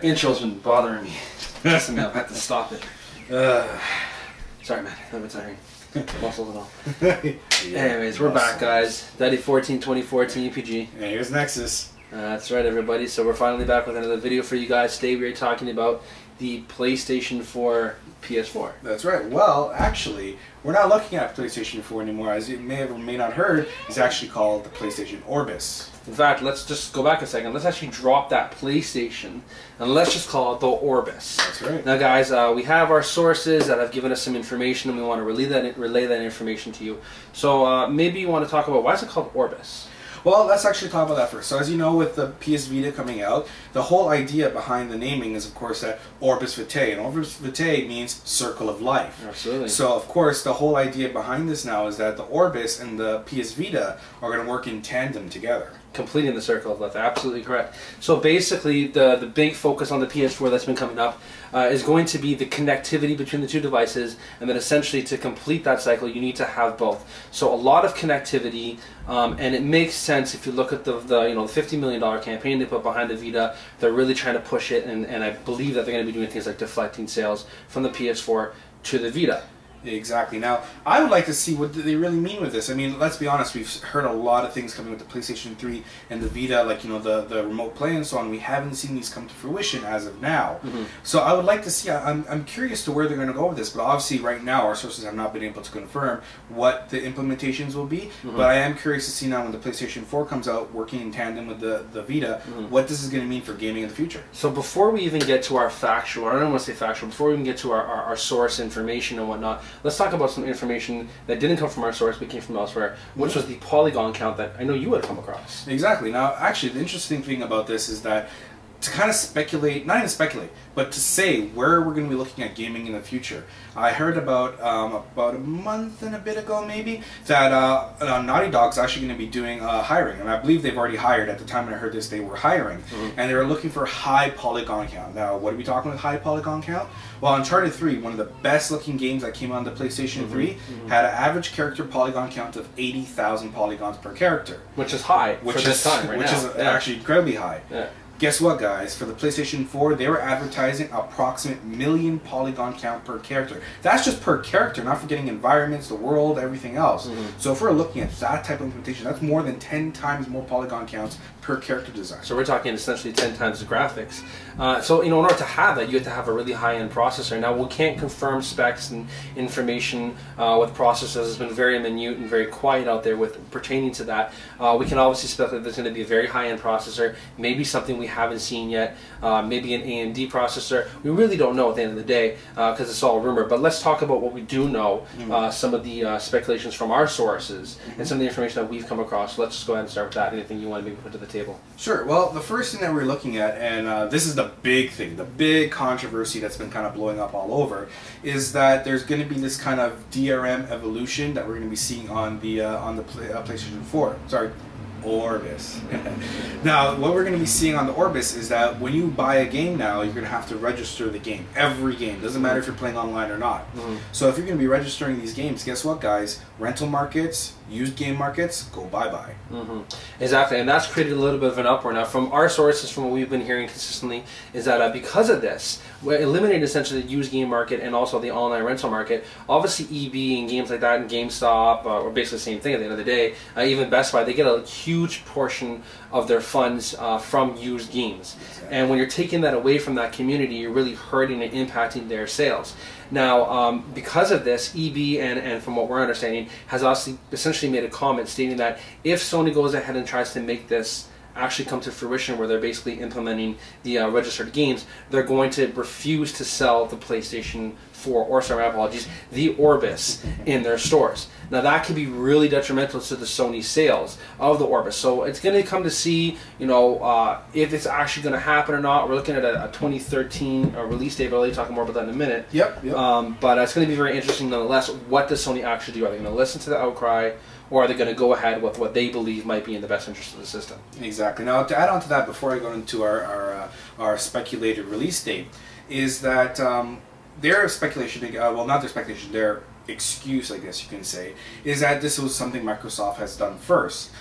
Intro's been bothering me. Just enough. I have to stop it. Sorry, man. I'm tiring. Muscles and all. Anyways, we're back, guys. Daddy 14 2014 EPG. And here's Nexus. That's right, everybody. So we're finally back with another video for you guys. Today we are talking about the PlayStation 4 PS4. That's right. Well, actually, we're not looking at PlayStation 4 anymore. As you may have or may not heard, it's actually called the PlayStation Orbis. In fact, let's just go back a second. Let's actually drop that PlayStation and let's just call it the Orbis. That's right. Now, guys, we have our sources that have given us some information, and we want to relay that information to you. So maybe you want to talk about why is it called Orbis? Well, let's actually talk about that first. So as you know, with the PS Vita coming out, the whole idea behind the naming is, of course, that Orbis Vitae. And Orbis Vitae means circle of life. Absolutely. So, of course, the whole idea behind this now is that the Orbis and the PS Vita are going to work in tandem together. Completing the circle of life, absolutely correct. So basically, the big focus on the PS4 that's been coming up is going to be the connectivity between the two devices, and then essentially to complete that cycle, you need to have both. So a lot of connectivity, and it makes sense if you look at the $50 million campaign they put behind the Vita. They're really trying to push it, and I believe that they're going to be doing things like deflecting sales from the PS4 to the Vita. Exactly. Now, I would like to see what they really mean with this. I mean, let's be honest, we've heard a lot of things coming with the PlayStation 3 and the Vita, like, the remote play and so on. We haven't seen these come to fruition as of now. Mm-hmm. So I would like to see, I'm curious to where they're going to go with this, but obviously right now our sources have not been able to confirm what the implementations will be, mm-hmm. but I am curious to see now when the PlayStation 4 comes out, working in tandem with the Vita, mm-hmm. what this is going to mean for gaming in the future. So before we even get to our factual, or I don't want to say factual, before we even get to our source information and whatnot, let's talk about some information that didn't come from our source but came from elsewhere, which was the polygon count that I know you would have come across. Exactly. Now, actually, the interesting thing about this is that to kind of speculate, not even speculate, but to say where we're going to be looking at gaming in the future. I heard about a month and a bit ago, maybe, that Naughty Dog's actually going to be doing hiring, and I believe they've already hired. At the time when I heard this, they were hiring, mm-hmm. and they were looking for high polygon count. Now, what are we talking with high polygon count? Well, Uncharted 3, one of the best-looking games that came on the PlayStation mm-hmm. 3, mm-hmm. had an average character polygon count of 80,000 polygons per character, which is high for this time right now. Which is actually incredibly high. Yeah. Guess what, guys? For the PlayStation 4, they were advertising approximate 1 million polygon count per character. That's just per character, not forgetting environments, the world, everything else. Mm-hmm. So if we're looking at that type of implementation, that's more than 10 times more polygon counts per character design. So we're talking essentially 10 times the graphics. So in order to have that, you have to have a really high-end processor. Now, we can't confirm specs and information with processors. It's been very minute and very quiet out there with pertaining to that. We can obviously speculate there's going to be a very high-end processor, maybe something we haven't seen yet, maybe an AMD processor. We really don't know at the end of the day because it's all a rumor. But let's talk about what we do know, some of the speculations from our sources, and some of the information that we've come across. So let's just go ahead and start with that. Anything you want to maybe put to the table? Sure. Well, the first thing that we're looking at, and this is the big thing, the big controversy that's been kind of blowing up all over, is that there's going to be this kind of DRM evolution that we're going to be seeing on the PlayStation 4. Sorry, Orbis. Now, what we're going to be seeing on the Orbis is that when you buy a game now, you're going to have to register the game. Every game. Doesn't matter if you're playing online or not. Mm-hmm. So if you're going to be registering these games, guess what, guys? Rental markets, used game markets, go bye-bye. Mm-hmm. Exactly, and that's created a little bit of an uproar. Now, from our sources, from what we've been hearing consistently, is that because of this, we're eliminating essentially the used game market and also the online rental market. Obviously, EB and games like that and GameStop are basically the same thing at the end of the day. Even Best Buy, they get a huge portion of their funds from used games. Exactly. And when you're taking that away from that community, you're really hurting and impacting their sales. Now, because of this, EB, and from what we're understanding, has also essentially made a comment stating that if Sony goes ahead and tries to make this actually come to fruition, where they're basically implementing the registered games, they're going to refuse to sell the PlayStation 4, or sorry, my apologies, the Orbis in their stores. Now that could be really detrimental to the Sony sales of the Orbis. So it's going to come to see, if it's actually going to happen or not. We're looking at a 2013 release date, but I'll talk more about that in a minute. Yep. But it's going to be very interesting nonetheless. What does Sony actually do? Are they going to listen to the outcry, or are they going to go ahead with what they believe might be in the best interest of the system? Exactly. Now, to add on to that, before I go into our speculated release date, is that their speculation, well, not their speculation, their excuse, I guess you can say, is that this was something Microsoft has done first.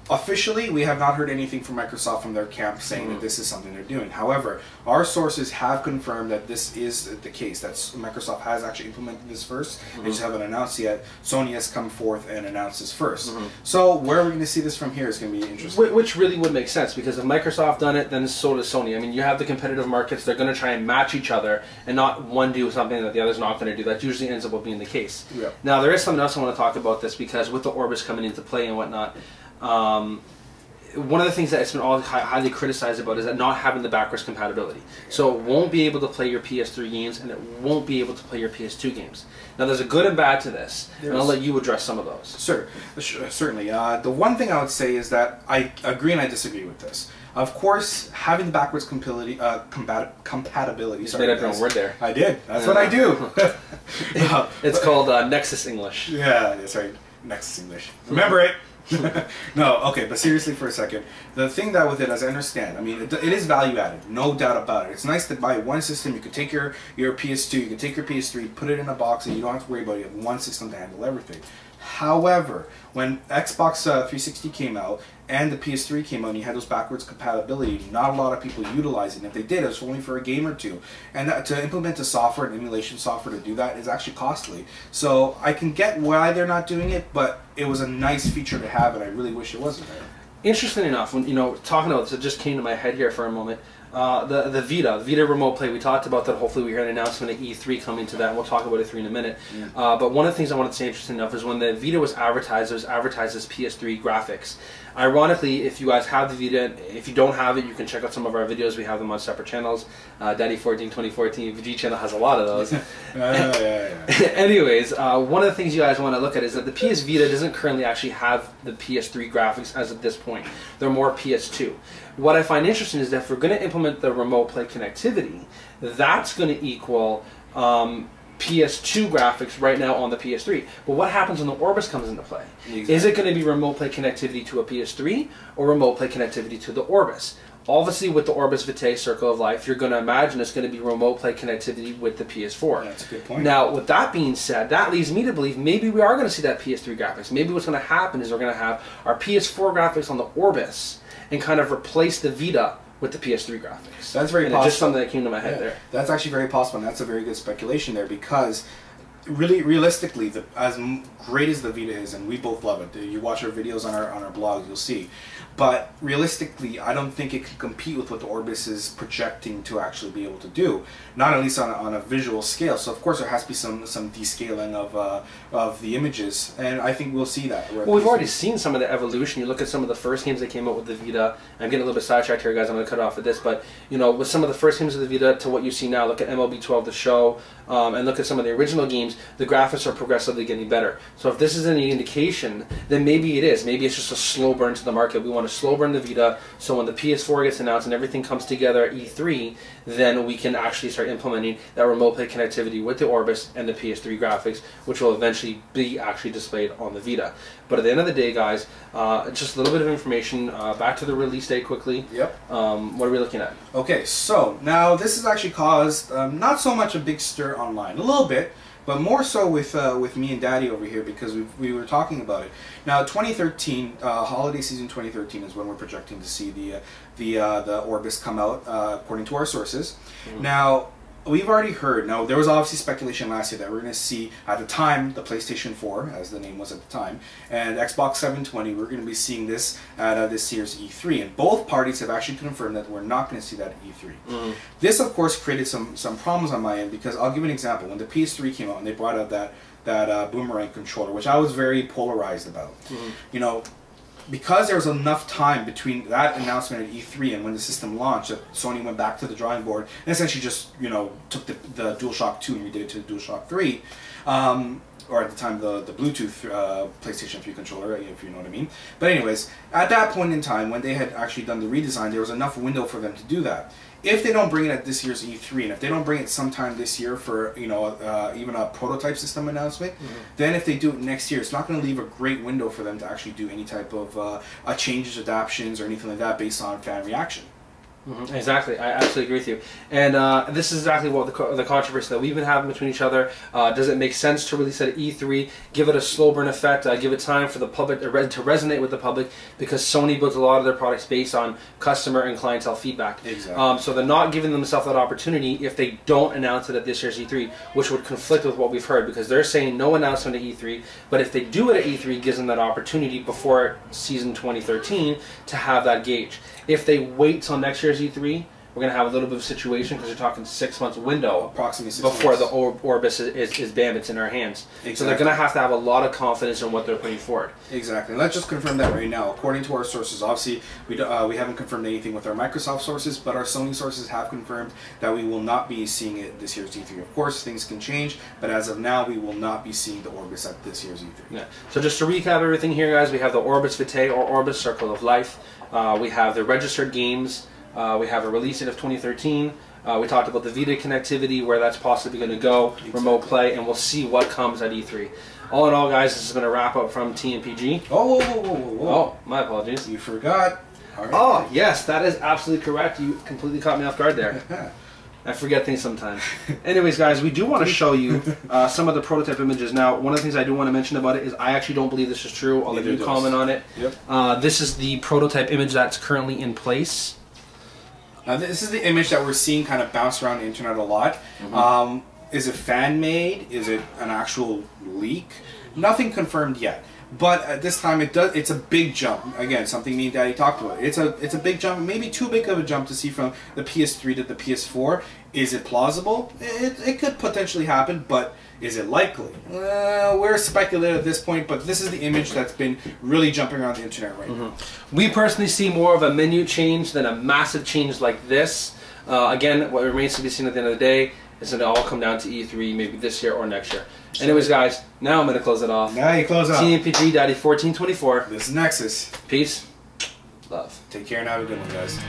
Officially, we have not heard anything from Microsoft from their camp saying that this is something they're doing. However, our sources have confirmed that this is the case. That Microsoft has actually implemented this first. They just haven't announced yet. Sony has come forth and announced this first. So where are we going to see this from here is going to be interesting. Which really would make sense, because if Microsoft done it, then so does Sony. I mean, you have the competitive markets. They're going to try and match each other and not one do something that the other's not going to do. That usually ends up being the case. Yep. Now, there is something else I want to talk about this, because with the Orbis coming into play and whatnot, one of the things that it's been all highly criticized about is that not having the backwards compatibility. So it won't be able to play your PS3 games, and it won't be able to play your PS2 games. Now, there's a good and bad to this, and I'll let you address some of those. Certainly. The one thing I would say is that I agree and I disagree with this. Of course, having the backwards compatibility. You made up your own word there. I did. That's what I do. It's called Nexus English. Yeah, that's right. Nexus English. Remember it. No, okay, but seriously for a second, the thing that with it, as I understand, I mean, it is value added, no doubt about it. It's nice to buy one system. You could take your PS2, you can take your PS3, put it in a box, and you don't have to worry about it. You have one system to handle everything. However, when Xbox 360 came out and the PS3 came out and you had those backwards compatibility, not a lot of people utilizing it. If they did, it was only for a game or two. And to implement a software, an emulation software to do that is actually costly. So I can get why they're not doing it, but it was a nice feature to have, and I really wish it wasn't there. Interesting enough, when talking about this, it just came to my head here for a moment. The Vita remote play, we talked about that. Hopefully we hear an announcement at E3 coming to that, and we'll talk about E3 in a minute. But one of the things I wanted to say, interesting enough, is when the Vita was advertised, it was advertised as PS3 graphics. Ironically, if you guys have the Vita, if you don't have it, you can check out some of our videos. We have them on separate channels. Daddy 14, 2014, VG channel has a lot of those. Anyways, one of the things you guys want to look at is that the PS Vita doesn't currently actually have the PS3 graphics as of this point. They're more PS2. What I find interesting is that if we're going to implement the remote play connectivity, that's going to equal PS2 graphics right now on the PS3. But what happens when the Orbis comes into play? Exactly. Is it going to be remote play connectivity to a PS3 or remote play connectivity to the Orbis? Obviously, with the Orbis Vitae Circle of Life, you're going to imagine it's going to be remote play connectivity with the PS4. That's a good point. Now, with that being said, that leads me to believe maybe we are going to see that PS3 graphics. Maybe what's going to happen is we're going to have our PS4 graphics on the Orbis and kind of replace the Vita with the PS3 graphics. That's very possible. Just something that came to my head there. That's actually very possible, and that's a very good speculation there, because really, realistically, as great as the Vita is, and we both love it. You watch our videos on our blog, you'll see. But realistically, I don't think it can compete with what the Orbis is projecting to actually be able to do. Not at least on a visual scale. So of course there has to be some descaling of the images, and I think we'll see that. Well, we've already seen some of the evolution. You look at some of the first games that came out with the Vita. I'm getting a little bit sidetracked here, guys. I'm going to cut off at this, but with some of the first games of the Vita to what you see now, look at MLB 12 The Show, and look at some of the original games. The graphics are progressively getting better. So if this is any indication, then maybe it is. Maybe it's just a slow burn to the market. We want to slow burn the Vita, so when the PS4 gets announced and everything comes together at E3, then we can actually start implementing that remote play connectivity with the Orbis and the PS3 graphics, which will eventually be actually displayed on the Vita. But at the end of the day, guys, just a little bit of information. Back to the release date quickly. Yep. What are we looking at? Okay, so now this has actually caused not so much a big stir online, a little bit, but more so with me and Daddy over here, because we were talking about it. Now, 2013, holiday season 2013 is when we're projecting to see the Orbis come out, according to our sources. Now, we've already heard. Now, there was obviously speculation last year that we're going to see, at the time, the PlayStation 4, as the name was at the time, and Xbox 720. We're going to be seeing this at this year's E3, and both parties have actually confirmed that we're not going to see that at E3. This, of course, created some problems on my end, because I'll give you an example. When the PS3 came out and they brought out that boomerang controller, which I was very polarized about, because there was enough time between that announcement at E3 and when the system launched, that Sony went back to the drawing board and essentially just, took the DualShock 2 and redid it to the DualShock 3, or at the time the Bluetooth PlayStation 3 controller, if you know what I mean. But anyways, at that point in time, when they had actually done the redesign, there was enough window for them to do that. If they don't bring it at this year's E3, and if they don't bring it sometime this year for even a prototype system announcement, then if they do it next year, it's not going to leave a great window for them to actually do any type of changes, adaptions, or anything like that based on fan reaction. Exactly, I absolutely agree with you. And this is exactly what the controversy that we've been having between each other. Does it make sense to release at E3, give it a slow burn effect, give it time for the public to resonate with the public, because Sony builds a lot of their products based on customer and clientele feedback. Exactly. So they're not giving themselves that opportunity if they don't announce it at this year's E3, which would conflict with what we've heard, because they're saying no announcement at E3, but if they do it at E3, it gives them that opportunity before season 2013 to have that gauge. If they wait till next year's E3, we're going to have a little bit of a situation, because you're talking 6 months window approximately 6 before months. The Orbis is banned. It's in our hands. Exactly. So they're going to have a lot of confidence in what they're putting forward. Exactly. Let's just confirm that right now. According to our sources, obviously we haven't confirmed anything with our Microsoft sources, but our Sony sources have confirmed that we will not be seeing it this year's E3. Of course, things can change, but as of now, we will not be seeing the Orbis at this year's E3. Yeah. So just to recap everything here, guys, we have the Orbis Vitae, or Orbis Circle of Life. We have the registered games. We have a release date of 2013. We talked about the Vita connectivity, where that's possibly going to go, remote play, and we'll see what comes at E3. All in all, guys, this has been a wrap up from TMPG. Oh, whoa. Oh, my apologies. You forgot. All right. Oh, yes, that is absolutely correct. You completely caught me off guard there. I forget things sometimes. Anyways, guys, we do want to show you some of the prototype images. Now, one of the things I do want to mention about it is I actually don't believe this is true. I'll let you comment on it. Yep. This is the prototype image that's currently in place. This is the image that we're seeing kind of bounce around the internet a lot. Is it fan-made? Is it an actual leak? Nothing confirmed yet. But at this time, it's a big jump. Again, something me and Daddy talked about. It's a big jump, maybe too big of a jump to see from the PS3 to the PS4. Is it plausible? It could potentially happen, but is it likely? We're speculating at this point, but this is the image that's been really jumping around the internet right now. We personally see more of a menu change than a massive change like this. Again, what remains to be seen at the end of the day is that it all come down to E3, maybe this year or next year. Anyways, guys, now I'm going to close it off. Now you close it off. TMPG Daddy 1424. This is Nexus. Peace. Love. Take care and have a good one, guys.